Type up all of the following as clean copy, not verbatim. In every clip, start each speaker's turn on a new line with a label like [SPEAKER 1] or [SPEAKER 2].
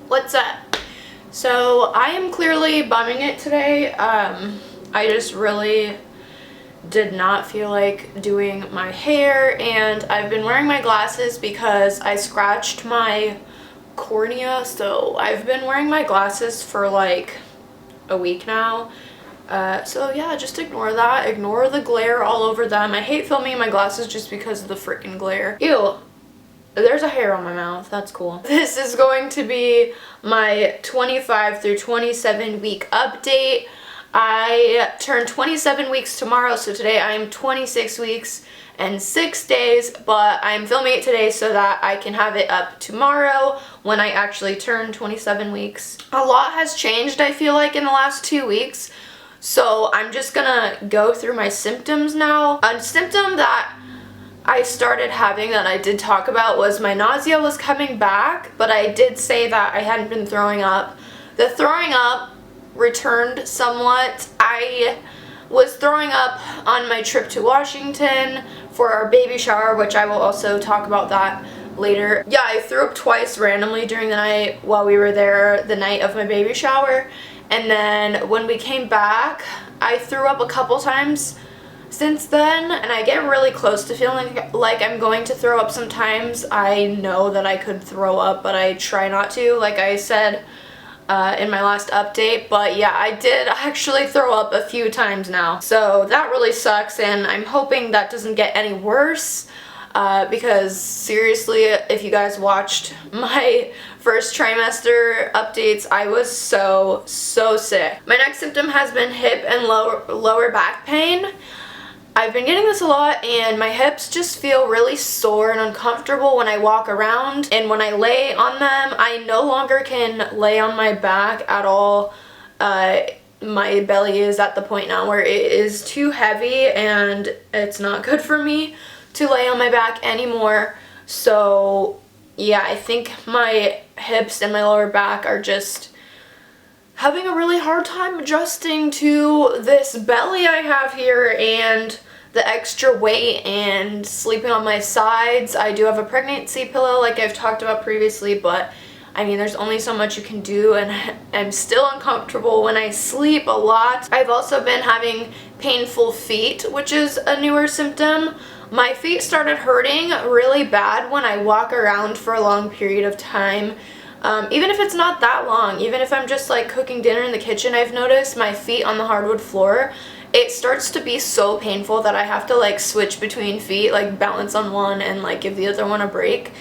[SPEAKER 1] What's up? So I am clearly bumming it today. I just really did not feel like doing my hair, and I've been wearing my glasses because I scratched my cornea, so I've been wearing my glasses for like a week now. So yeah, just ignore that. Ignore the glare all over them. I hate filming my glasses just because of the freaking glare. Ew. There's a hair on my mouth. That's cool. This is going to be my 25 through 27 week update. I turn 27 weeks tomorrow, so today I am 26 weeks and 6 days, but I'm filming it today so that I can have it up tomorrow when I actually turn 27 weeks. A lot has changed, I feel like, in the last 2 weeks, so I'm just gonna go through my symptoms now. A symptom that I started having that I did talk about was my nausea was coming back, but I did say that I hadn't been throwing up. The throwing up returned somewhat. I was throwing up on my trip to Washington for our baby shower, which I will also talk about that later. Yeah, I threw up twice randomly during the night while we were there the night of my baby shower, and then when we came back I threw up a couple times since then, and I get really close to feeling like I'm going to throw up sometimes. I know that I could throw up, but I try not to, like I said in my last update. But yeah, I did actually throw up a few times now, so that really sucks, and I'm hoping that doesn't get any worse, because seriously, if you guys watched my first trimester updates, I was so sick. My next symptom has been hip and lower back pain. I've been getting this a lot, and my hips just feel really sore and uncomfortable when I walk around, and when I lay on them, I no longer can lay on my back at all. My belly is at the point now where it is too heavy, and it's not good for me to lay on my back anymore. So yeah, I think my hips and my lower back are just having a really hard time adjusting to this belly I have here and the extra weight and sleeping on my sides. I do have a pregnancy pillow like I've talked about previously, but I mean, there's only so much you can do, and I'm still uncomfortable when I sleep a lot. I've also been having painful feet, which is a newer symptom. My feet started hurting really bad when I walk around for a long period of time. Even if it's not that long, even if I'm just like cooking dinner in the kitchen, I've noticed my feet on the hardwood floor, it starts to be so painful that I have to like switch between feet, like balance on one and like give the other one a break.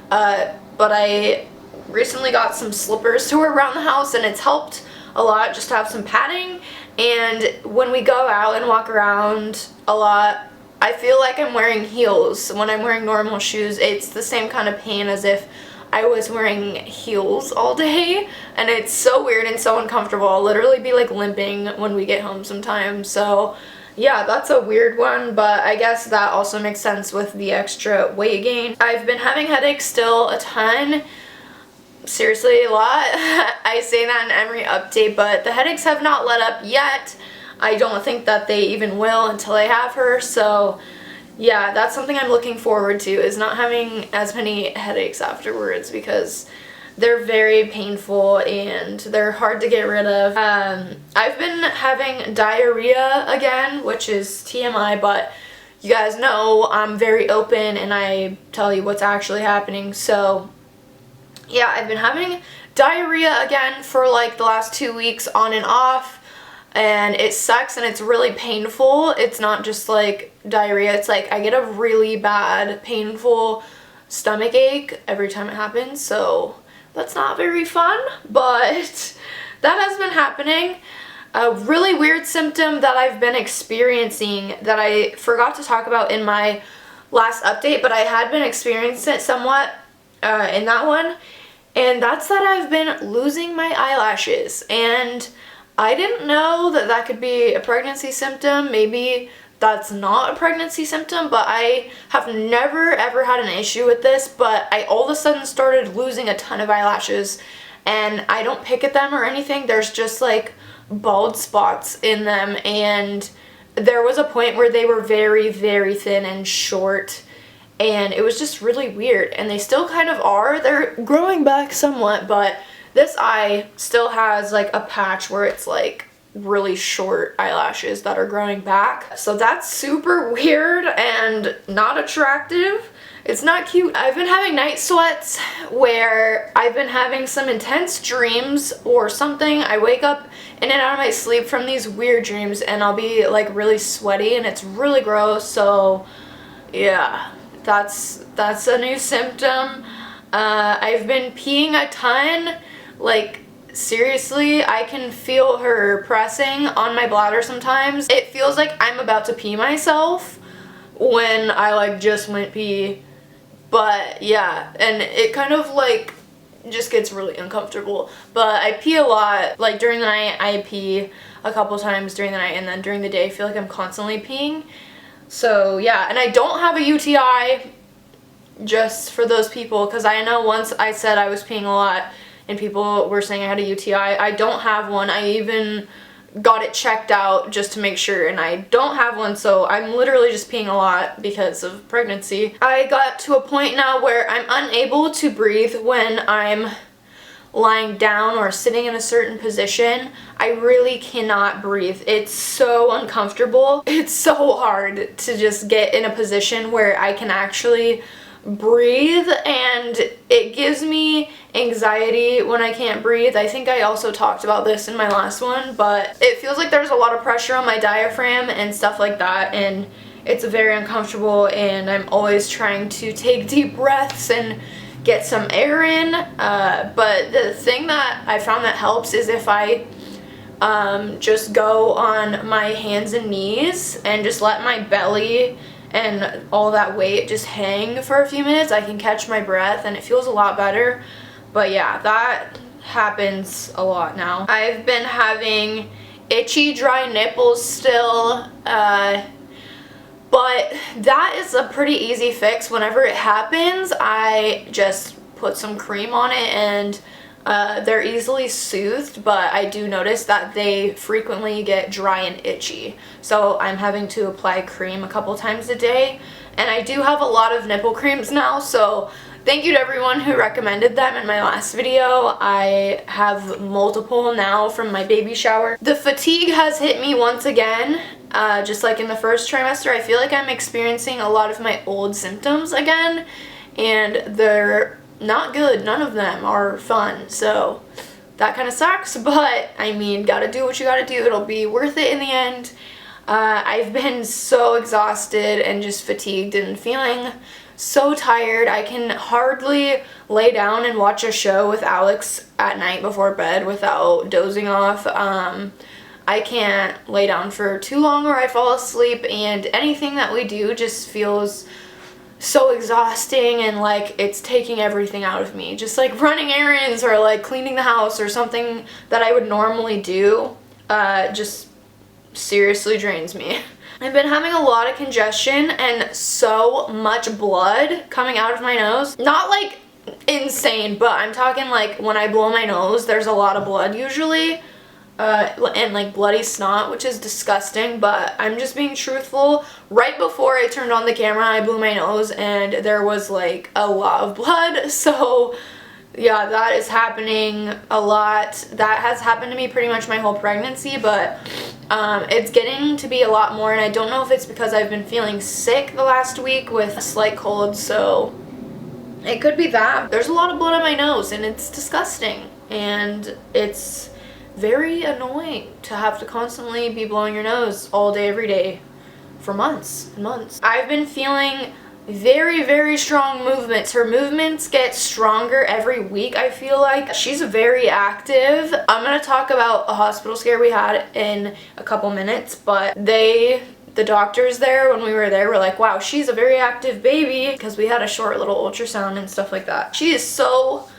[SPEAKER 1] But I recently got some slippers to wear around the house, and it's helped a lot just to have some padding. And when we go out and walk around a lot, I feel like I'm wearing heels. When I'm wearing normal shoes, it's the same kind of pain as if I was wearing heels all day, and it's so weird and so uncomfortable. I'll literally be like limping when we get home sometimes. So yeah, that's a weird one, but I guess that also makes sense with the extra weight gain. I've been having headaches still a ton. Seriously, a lot. I say that in every update, but the headaches have not let up yet. I don't think that they even will until I have her, so yeah, that's something I'm looking forward to, is not having as many headaches afterwards, because they're very painful and they're hard to get rid of. I've been having diarrhea again, which is TMI, but you guys know I'm very open and I tell you what's actually happening. So yeah, I've been having diarrhea again for like the last 2 weeks on and off. And it sucks and it's really painful. It's not just like diarrhea, it's like I get a really bad painful stomach ache every time it happens, so that's not very fun, but that has been happening. A really weird symptom that I've been experiencing that I forgot to talk about in my last update, but I had been experiencing it somewhat in that one, and that's that I've been losing my eyelashes. And I didn't know that that could be a pregnancy symptom. Maybe that's not a pregnancy symptom, but I have never ever had an issue with this, but I all of a sudden started losing a ton of eyelashes, and I don't pick at them or anything. There's just like bald spots in them, and there was a point where they were very, very thin and short, and it was just really weird. And they still kind of are. They're growing back somewhat, but this eye still has like a patch where it's like really short eyelashes that are growing back. So that's super weird and not attractive. It's not cute. I've been having night sweats where I've been having some intense dreams or something. I wake up in and out of my sleep from these weird dreams and I'll be like really sweaty and it's really gross. So yeah, that's a new symptom. I've been peeing a ton. Like seriously, I can feel her pressing on my bladder sometimes. It feels like I'm about to pee myself when I like just went pee. But yeah, and it kind of like just gets really uncomfortable. But I pee a lot. Like during the night I pee a couple times during the night, and then during the day I feel like I'm constantly peeing. So yeah, and I don't have a UTI, just for those people, because I know once I said I was peeing a lot and people were saying I had a UTI. I don't have one. I even got it checked out just to make sure, and I don't have one, so I'm literally just peeing a lot because of pregnancy. I got to a point now where I'm unable to breathe when I'm lying down or sitting in a certain position. I really cannot breathe. It's so uncomfortable. It's so hard to just get in a position where I can actually breathe, and it gives me anxiety when I can't breathe. I think I also talked about this in my last one, but it feels like there's a lot of pressure on my diaphragm and stuff like that, and it's very uncomfortable, and I'm always trying to take deep breaths and get some air in. But the thing that I found that helps is if I just go on my hands and knees and just let my belly and all that weight just hang for a few minutes, I can catch my breath and it feels a lot better. But yeah, that happens a lot now. I've been having itchy, dry nipples still, but that is a pretty easy fix. Whenever it happens, I just put some cream on it and they're easily soothed, but I do notice that they frequently get dry and itchy. So I'm having to apply cream a couple times a day, and I do have a lot of nipple creams now, so thank you to everyone who recommended them in my last video. I have multiple now from my baby shower. The fatigue has hit me once again, just like in the first trimester. I feel like I'm experiencing a lot of my old symptoms again, and they're not good. None of them are fun, so that kind of sucks, but I mean, gotta do what you gotta do. It'll be worth it in the end. I've been so exhausted and just fatigued and feeling so tired. I can hardly lay down and watch a show with Alex at night before bed without dozing off. I can't lay down for too long or I fall asleep, and anything that we do just feels so exhausting and like it's taking everything out of me. Just like running errands or like cleaning the house or something that I would normally do just seriously drains me. I've been having a lot of congestion and so much blood coming out of my nose. Not like insane, but I'm talking like when I blow my nose, there's a lot of blood usually. And like bloody snot, which is disgusting, but I'm just being truthful. Right before I turned on the camera, I blew my nose and there was like a lot of blood. So yeah, that is happening a lot. That has happened to me pretty much my whole pregnancy, but it's getting to be a lot more, and I don't know if it's because I've been feeling sick the last week with a slight cold, so it could be that. There's a lot of blood on my nose and it's disgusting, and it's very annoying to have to constantly be blowing your nose all day every day for months and months. I've been feeling very, very strong movements. Her movements get stronger every week, I feel like. She's very active. I'm gonna talk about a hospital scare we had in a couple minutes, but the doctors there, when we were there, were like, wow, she's a very active baby, because we had a short little ultrasound and stuff like that. She is so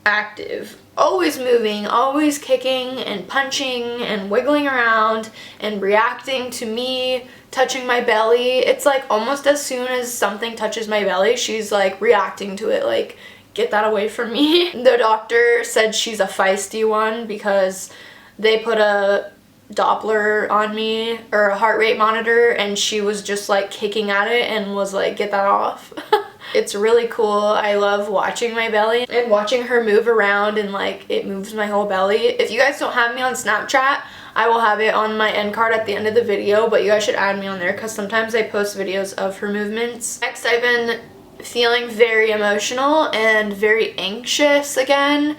[SPEAKER 1] active. Always moving, always kicking and punching and wiggling around and reacting to me touching my belly. It's like almost as soon as something touches my belly, she's like reacting to it, like, get that away from me. The doctor said she's a feisty one because they put a Doppler on me, or a heart rate monitor, and she was just like kicking at it and was like, get that off. It's really cool. I love watching my belly and watching her move around, and like it moves my whole belly. If you guys don't have me on Snapchat, I will have it on my end card at the end of the video, but you guys should add me on there because sometimes I post videos of her movements. Next, I've been feeling very emotional and very anxious again.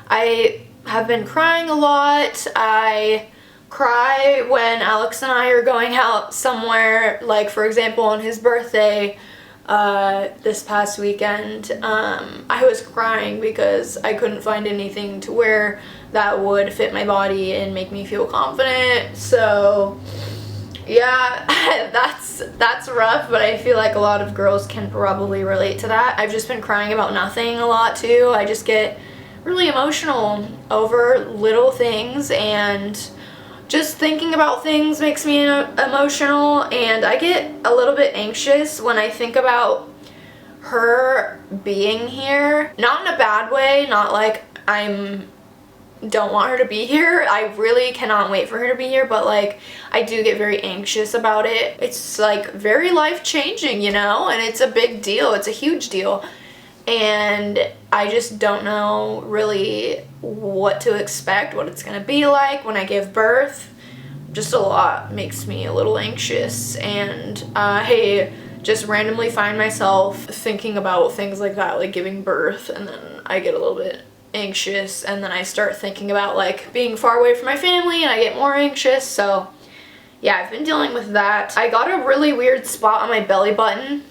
[SPEAKER 1] I have been crying a lot. I cry when Alex and I are going out somewhere, like for example on his birthday this past weekend. I was crying because I couldn't find anything to wear that would fit my body and make me feel confident. So yeah, that's rough, but I feel like a lot of girls can probably relate to that. I've just been crying about nothing a lot too. I just get really emotional over little things, and just thinking about things makes me emotional, and I get a little bit anxious when I think about her being here. Not in a bad way, not like don't want her to be here. I really cannot wait for her to be here, but like I do get very anxious about it. It's like very life-changing, you know, and it's a big deal. It's a huge deal. And I just don't know really what to expect, what it's gonna be like when I give birth. Just a lot makes me a little anxious, and I just randomly find myself thinking about things like that, like giving birth, and then I get a little bit anxious, and then I start thinking about like being far away from my family, and I get more anxious. So yeah, I've been dealing with that. I got a really weird spot on my belly button.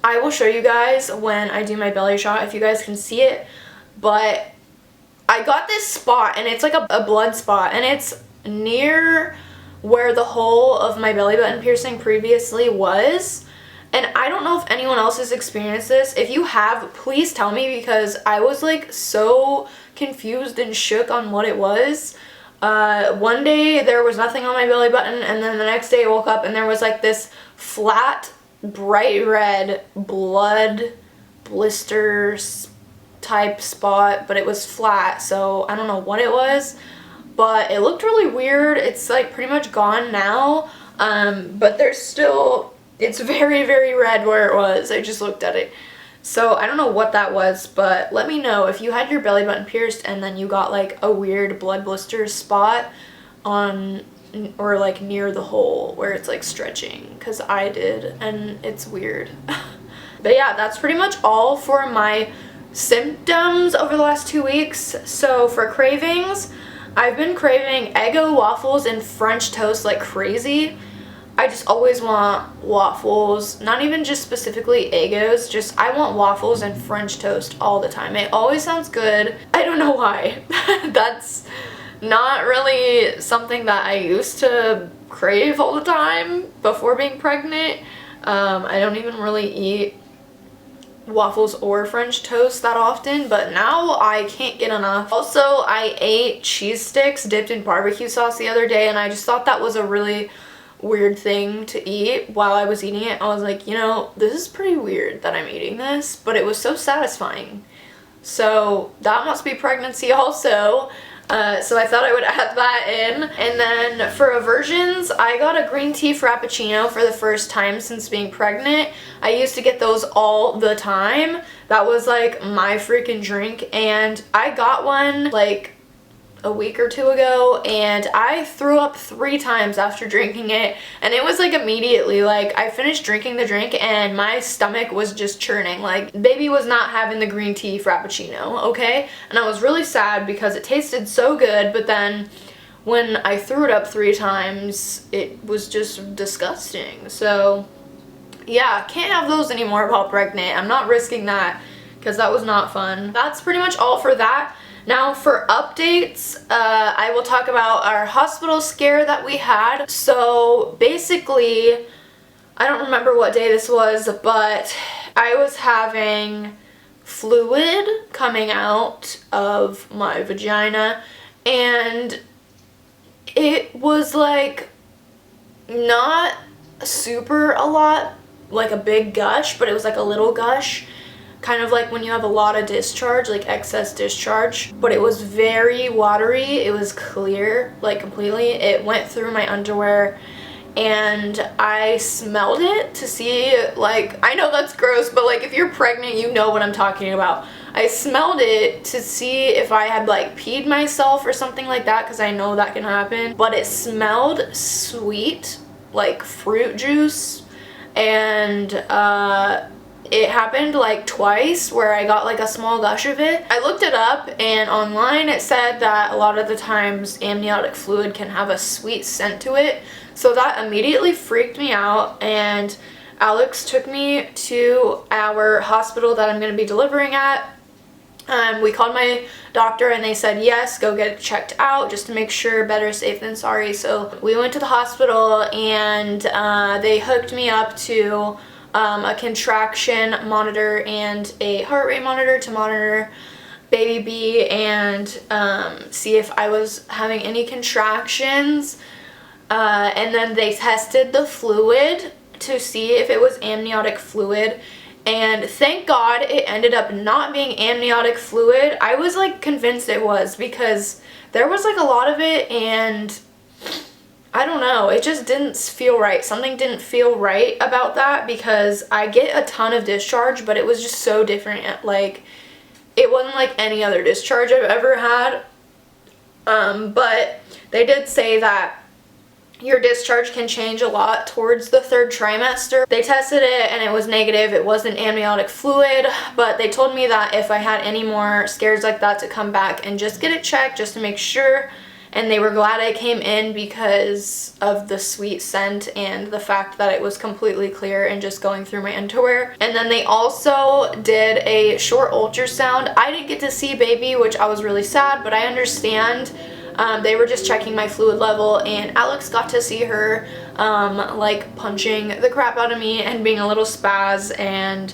[SPEAKER 1] I will show you guys when I do my belly shot if you guys can see it, but I got this spot, and it's like a blood spot, and it's near where the hole of my belly button piercing previously was. And I don't know if anyone else has experienced this. If you have, please tell me, because I was like so confused and shook on what it was. One day there was nothing on my belly button, and then the next day I woke up and there was like this flat, bright red blood blister type spot, but it was flat, so I don't know what it was, but it looked really weird. It's like pretty much gone now, but there's still, it's very, very red where it was. I just looked at it. So I don't know what that was, but let me know if you had your belly button pierced and then you got like a weird blood blister spot on, or like near the hole where it's like stretching, because I did, and it's weird. But yeah, that's pretty much all for my symptoms over the last 2 weeks. So for cravings, I've been craving Eggo waffles and French toast like crazy. I just always want waffles, not even just specifically Eggos, just I want waffles and French toast all the time. It always sounds good. I don't know why. That's not really something that I used to crave all the time before being pregnant. I don't even really eat waffles or French toast that often, but now I can't get enough. Also, I ate cheese sticks dipped in barbecue sauce the other day, and I just thought that was a really weird thing to eat. While I was eating it, I was like, you know, this is pretty weird that I'm eating this, but it was so satisfying. So that must be pregnancy also. So I thought I would add that in. And then for aversions, I got a green tea frappuccino for the first time since being pregnant. I used to get those all the time. That was like my freaking drink, and I got one like a week or two ago, and I threw up 3 times after drinking it, and it was like immediately, like I finished drinking the drink and my stomach was just churning. Like baby was not having the green tea frappuccino, okay? And I was really sad because it tasted so good, but then when I threw it up 3 times, it was just disgusting. So yeah, can't have those anymore while pregnant. I'm not risking that because that was not fun. That's pretty much all for that. Now for updates, I will talk about our hospital scare that we had. So basically, I don't remember what day this was, but I was having fluid coming out of my vagina, and it was like not super a lot, like a big gush, but it was like a little gush. kind of like when you have a lot of discharge, like excess discharge, but it was very watery. It was clear, like completely. It went through my underwear, and I smelled it to see, like, I know that's gross, but like if you're pregnant, you know what I'm talking about. I smelled it to see if I had like peed myself or something like that, because I know that can happen, but it smelled sweet, like fruit juice, and it happened like twice where I got like a small gush of it. I looked it up, and online it said that a lot of the times amniotic fluid can have a sweet scent to it. So that immediately freaked me out, and Alex took me to our hospital that I'm going to be delivering at. We called my doctor and they said, yes, go get it checked out just to make sure, better safe than sorry. So we went to the hospital, and they hooked me up to a contraction monitor and a heart rate monitor to monitor baby B and see if I was having any contractions. And then they tested the fluid to see if it was amniotic fluid. And thank God it ended up not being amniotic fluid. I was like convinced it was, because there was like a lot of it, and I don't know, it just didn't feel right. Something didn't feel right about that, because I get a ton of discharge, but it was just so different. Like, it wasn't like any other discharge I've ever had. But they did say that your discharge can change a lot towards the 3rd trimester. They tested it and it was negative. It wasn't amniotic fluid, but they told me that if I had any more scares like that, to come back and just get it checked just to make sure. And they were glad I came in because of the sweet scent and the fact that it was completely clear and just going through my underwear. And then they also did a short ultrasound. I didn't get to see baby, which I was really sad, but I understand. They were just checking my fluid level, and Alex got to see her like punching the crap out of me and being a little spaz, and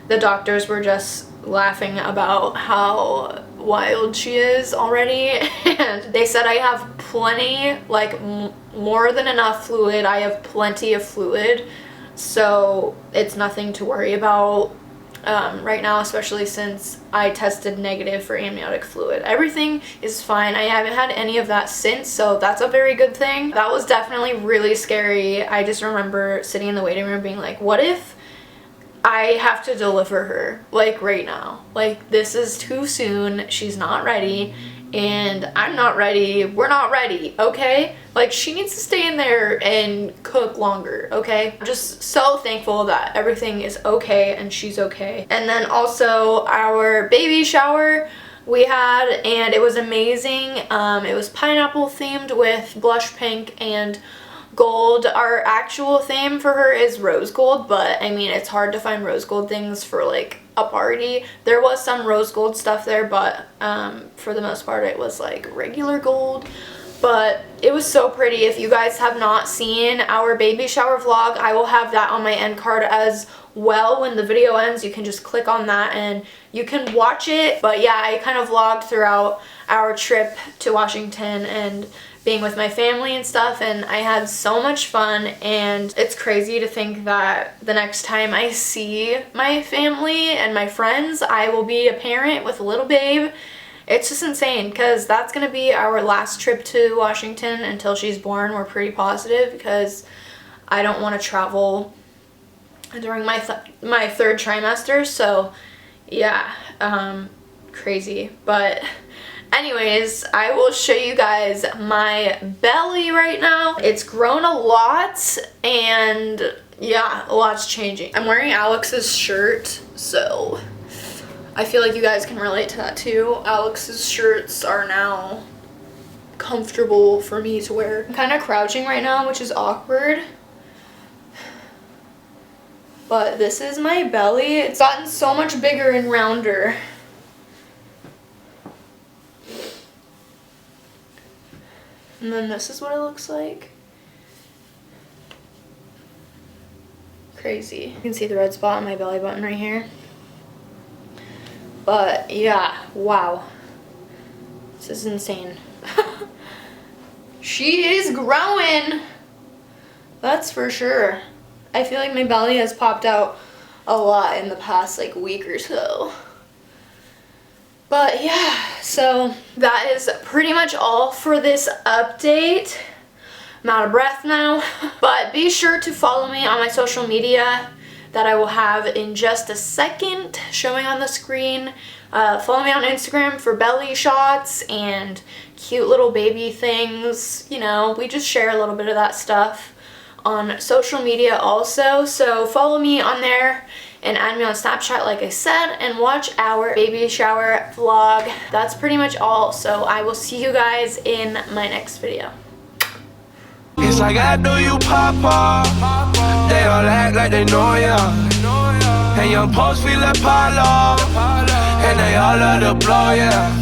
[SPEAKER 1] the doctors were just laughing about how wild she is already. And they said I have plenty, like more than enough fluid. I have plenty of fluid, so it's nothing to worry about right now, especially since I tested negative for amniotic fluid. Everything is fine. I haven't had any of that since, so that's a very good thing. That was definitely really scary. I just remember sitting in the waiting room being like, what if I have to deliver her, like, right now? Like, this is too soon. She's not ready, and I'm not ready. We're not ready, okay? Like, she needs to stay in there and cook longer, okay? I'm just so thankful that everything is okay and she's okay. And then also our baby shower we had, and it was amazing. It was pineapple themed with blush pink and gold. Our actual theme for her is rose gold, but I mean, it's hard to find rose gold things for like a party. There was some rose gold stuff there, but for the most part it was like regular gold. But it was so pretty. If you guys have not seen our baby shower vlog, I will have that on my end card as well. When the video ends, you can just click on that and you can watch it. But yeah, I kind of vlogged throughout our trip to Washington and being with my family and stuff, and I had so much fun. And it's crazy to think that the next time I see my family and my friends, I will be a parent with a little babe. It's just insane, because that's going to be our last trip to Washington until she's born. We're pretty positive, because I don't want to travel during my 3rd trimester. So yeah, crazy. But anyways, I will show you guys my belly right now. It's grown a lot, and yeah, a lot's changing. I'm wearing Alex's shirt, so I feel like you guys can relate to that too. Alex's shirts are now comfortable for me to wear. I'm kind of crouching right now, which is awkward. But this is my belly. It's gotten so much bigger and rounder. And then this is what it looks like. Crazy. You can see the red spot on my belly button right here. But yeah, wow. This is insane. She is growing. That's for sure. I feel like my belly has popped out a lot in the past like week or so. But yeah, so that is pretty much all for this update. I'm out of breath now. But be sure to follow me on my social media that I will have in just a second showing on the screen. Follow me on Instagram for belly shots and cute little baby things. You know, we just share a little bit of that stuff on social media also. So follow me on there and add me on Snapchat like I said, and watch our baby shower vlog. That's pretty much all. So I will see you guys in my next video.
[SPEAKER 2] It's like I know you pop off. They all act like they know ya. And your post feel like Apollo. And they all love to blow ya.